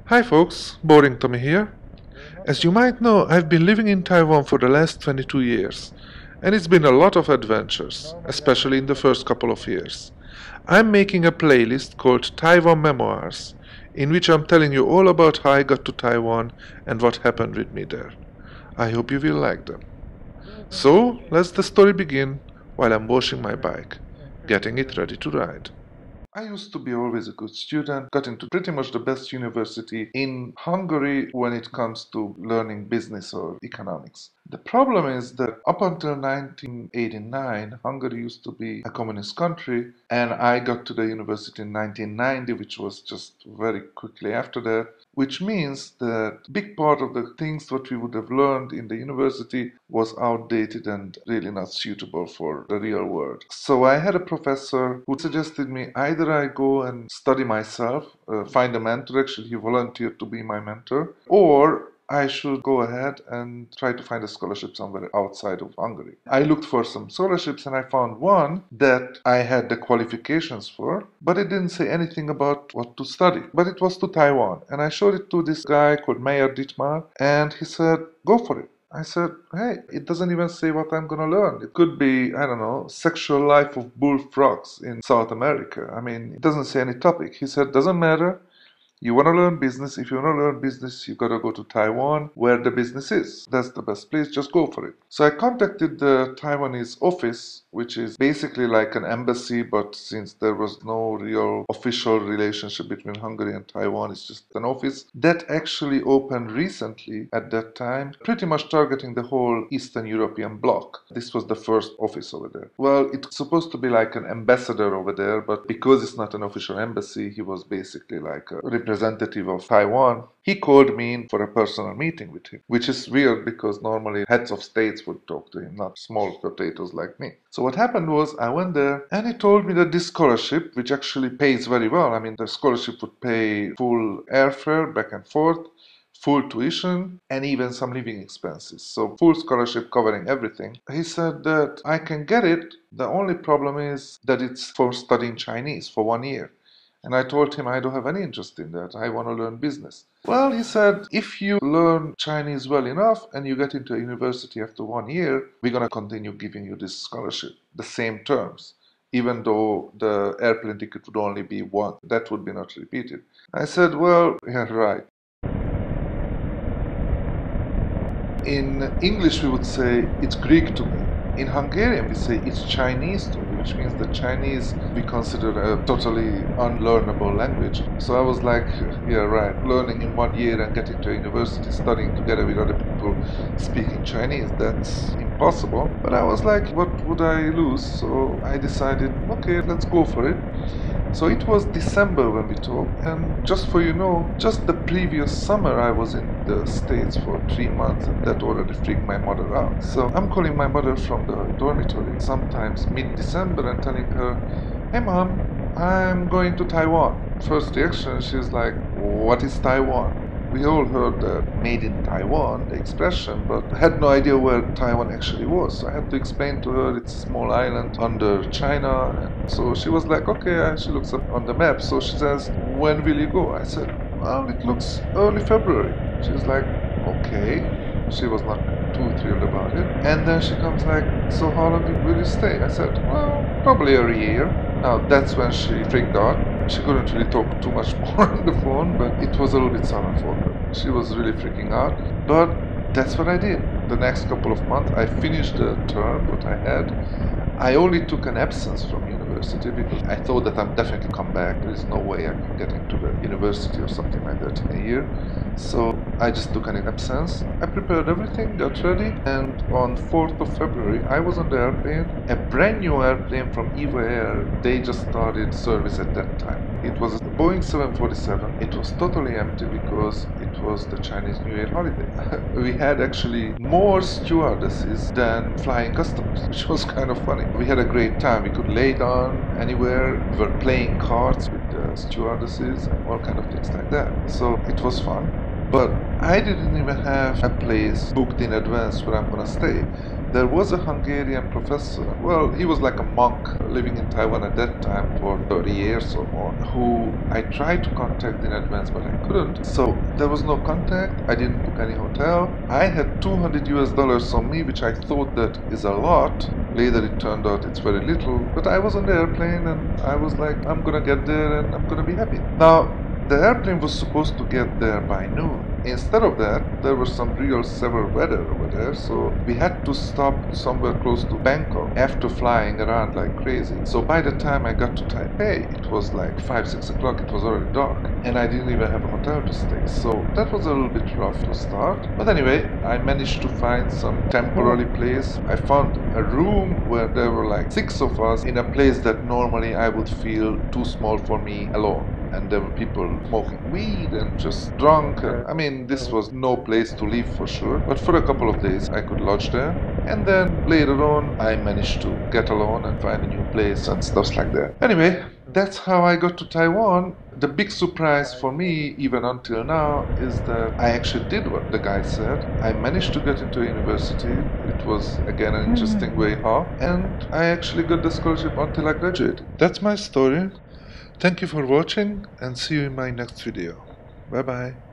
Hi folks, Boring Tommy here. As you might know, I've been living in Taiwan for the last 22 years, and it's been a lot of adventures, especially in the first couple of years. I'm making a playlist called Taiwan Memoirs, in which I'm telling you all about how I got to Taiwan and what happened with me there. I hope you will like them. So, let's the story begin while I'm washing my bike, getting it ready to ride. I used to be always a good student, got into pretty much the best university in Hungary when it comes to learning business or economics. The problem is that up until 1989, Hungary used to be a communist country, and I got to the university in 1990, which was just very quickly after that, which means that big part of the things that we would have learned in the university was outdated and really not suitable for the real world. So I had a professor who suggested me either I go and study myself, find a mentor, actually he volunteered to be my mentor, or I should go ahead and try to find a scholarship somewhere outside of Hungary. I looked for some scholarships and I found one that I had the qualifications for, but it didn't say anything about what to study. But it was to Taiwan, and I showed it to this guy called Mayer Dietmar, and he said, go for it. I said, hey, it doesn't even say what I'm gonna learn. It could be, I don't know, sexual life of bullfrogs in South America. I mean, it doesn't say any topic. He said, doesn't matter. You want to learn business. If you want to learn business, you got to go to Taiwan, where the business is. That's the best place. Just go for it. So I contacted the Taiwanese office, which is basically like an embassy, but since there was no real official relationship between Hungary and Taiwan, it's just an office that actually opened recently at that time, pretty much targeting the whole Eastern European bloc. This was the first office over there. Well, it's supposed to be like an ambassador over there, but because it's not an official embassy, he was basically like a representative of Taiwan. He called me in for a personal meeting with him, which is weird because normally heads of states would talk to him, not small potatoes like me. So what happened was I went there and he told me that this scholarship, which actually pays very well, I mean the scholarship would pay full airfare back and forth, full tuition, and even some living expenses. So full scholarship covering everything. He said that I can get it. The only problem is that it's for studying Chinese for 1 year. And I told him I don't have any interest in that. I want to learn business. Well, he said, if you learn Chinese well enough and you get into a university after 1 year, we're going to continue giving you this scholarship, the same terms, even though the airplane ticket would only be one. That would be not repeated. I said, well, yeah, right. In English, we would say it's Greek to me. In Hungarian, we say it's Chinese to me, which means that Chinese we consider a totally unlearnable language. So I was like, yeah, right, learning in 1 year and getting to university, studying together with other people speaking Chinese, that's impossible. But I was like, what would I lose? So I decided, okay, let's go for it. So it was December when we talked, and just for you know, just the previous summer I was in the States for 3 months, and that already freaked my mother out. So I'm calling my mother from the dormitory, sometimes mid-December, and telling her, hey mom, I'm going to Taiwan. First reaction, she's like, what is Taiwan? We all heard the made in Taiwan, the expression, but had no idea where Taiwan actually was. So I had to explain to her it's a small island under China. And so she was like, okay, she looks up on the map. So she says, when will you go? I said, well, it looks early February. She was like, okay. She was not too thrilled about it. And then she comes like, so how long will you stay? I said, well, probably a year. Now that's when she freaked out. She couldn't really talk too much more on the phone, but it was a little bit sudden for her. She was really freaking out. But that's what I did. The next couple of months, I finished the term that I had. I only took an absence from university because I thought that I'm definitely come back. There is no way I can get into the university or something like that in a year. So I just took an absence. I prepared everything, got ready, and on 4th of February, I was on the airplane. A brand new airplane from EVA Air. They just started service at that time. It was a Boeing 747. It was totally empty because it was the Chinese New Year holiday. We had actually more stewardesses than flying customers, which was kind of funny. We had a great time. We could lay down anywhere. We were playing cards with the stewardesses and all kind of things like that. So it was fun. But I didn't even have a place booked in advance where I'm gonna stay. there was a Hungarian professor. Well, he was like a monk living in Taiwan at that time for 30 years or more, who I tried to contact in advance, but I couldn't. So there was no contact. I didn't book any hotel. I had $200 on me, which I thought that is a lot. Later it turned out it's very little. But I was on the airplane and I was like, I'm gonna get there and I'm gonna be happy. Now, the airplane was supposed to get there by noon. Instead of that, there was some real severe weather over there, so we had to stop somewhere close to Bangkok after flying around like crazy. So by the time I got to Taipei, it was like 5, 6 o'clock, it was already dark, and I didn't even have a hotel to stay. So that was a little bit rough to start. But anyway, I managed to find some temporary place. I found a room where there were like 6 of us in a place that normally I would feel too small for me alone. And there were people smoking weed and just drunk. And, I mean, this was no place to live for sure. But for a couple of days, I could lodge there. And then later on, I managed to get alone and find a new place and stuff like that. Anyway, that's how I got to Taiwan. The big surprise for me, even until now, is that I actually did what the guy said. I managed to get into university. It was, again, an interesting way how. And I actually got the scholarship until I graduated. That's my story. Thank you for watching and see you in my next video. Bye bye.